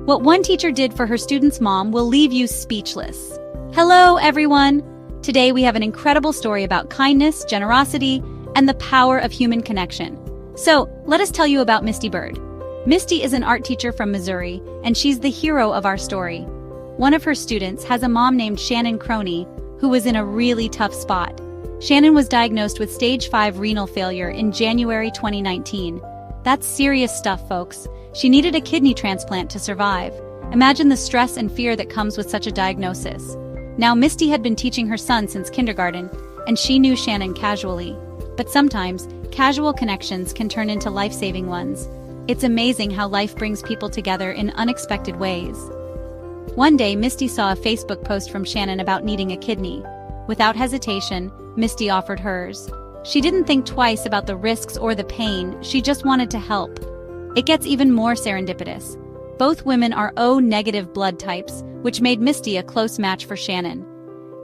What one teacher did for her student's mom will leave you speechless. Hello, everyone! Today we have an incredible story about kindness, generosity, and the power of human connection. So, let us tell you about Misty Bird. Misty is an art teacher from Missouri, and she's the hero of our story. One of her students has a mom named Shannon Croney, who was in a really tough spot. Shannon was diagnosed with stage 5 renal failure in January 2019. That's serious stuff, folks. She needed a kidney transplant to survive. Imagine the stress and fear that comes with such a diagnosis. Now, Misty had been teaching her son since kindergarten, and she knew Shannon casually. But sometimes, casual connections can turn into life-saving ones. It's amazing how life brings people together in unexpected ways. One day, Misty saw a Facebook post from Shannon about needing a kidney. Without hesitation, Misty offered hers. She didn't think twice about the risks or the pain, she just wanted to help. It gets even more serendipitous. Both women are O-negative blood types, which made Misty a close match for Shannon.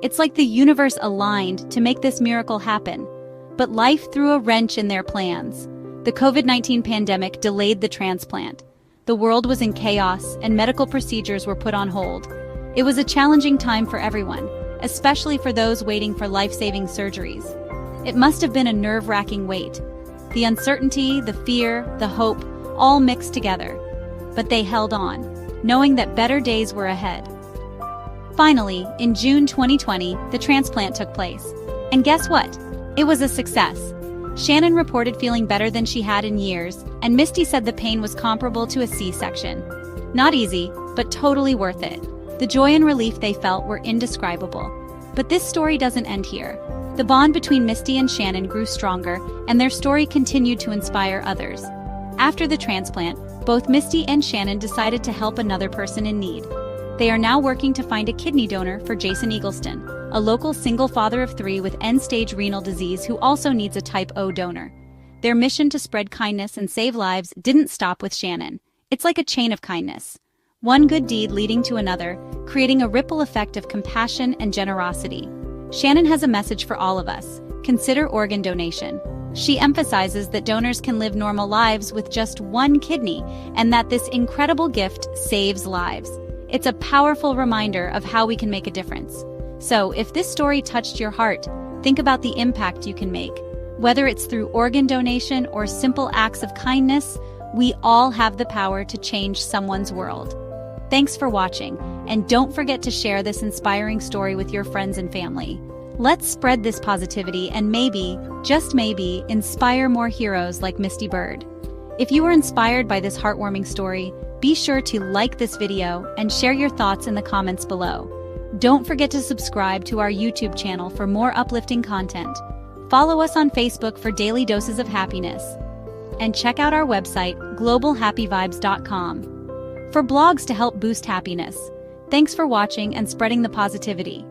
It's like the universe aligned to make this miracle happen. But life threw a wrench in their plans. The COVID-19 pandemic delayed the transplant. The world was in chaos, and medical procedures were put on hold. It was a challenging time for everyone, especially for those waiting for life-saving surgeries. It must have been a nerve-wracking wait. The uncertainty, the fear, the hope, all mixed together. But they held on, knowing that better days were ahead. Finally, in June 2020, the transplant took place. And guess what? It was a success. Shannon reported feeling better than she had in years, and Misty said the pain was comparable to a C-section. Not easy, but totally worth it. The joy and relief they felt were indescribable. But this story doesn't end here. The bond between Misty and Shannon grew stronger, and their story continued to inspire others. After the transplant, both Misty and Shannon decided to help another person in need. They are now working to find a kidney donor for Jason Eagleston, a local single father of 3 with end-stage renal disease who also needs a type O donor. Their mission to spread kindness and save lives didn't stop with Shannon. It's like a chain of kindness. One good deed leading to another, creating a ripple effect of compassion and generosity. Shannon has a message for all of us. Consider organ donation. She emphasizes that donors can live normal lives with just one kidney, and that this incredible gift saves lives. It's a powerful reminder of how we can make a difference. So, if this story touched your heart, think about the impact you can make. Whether it's through organ donation or simple acts of kindness, we all have the power to change someone's world. Thanks for watching, and don't forget to share this inspiring story with your friends and family. Let's spread this positivity and maybe, just maybe, inspire more heroes like Misty Bird. If you were inspired by this heartwarming story, be sure to like this video and share your thoughts in the comments below. Don't forget to subscribe to our YouTube channel for more uplifting content. Follow us on Facebook for daily doses of happiness. And check out our website, globalhappyvibes.com, for blogs to help boost happiness. Thanks for watching and spreading the positivity.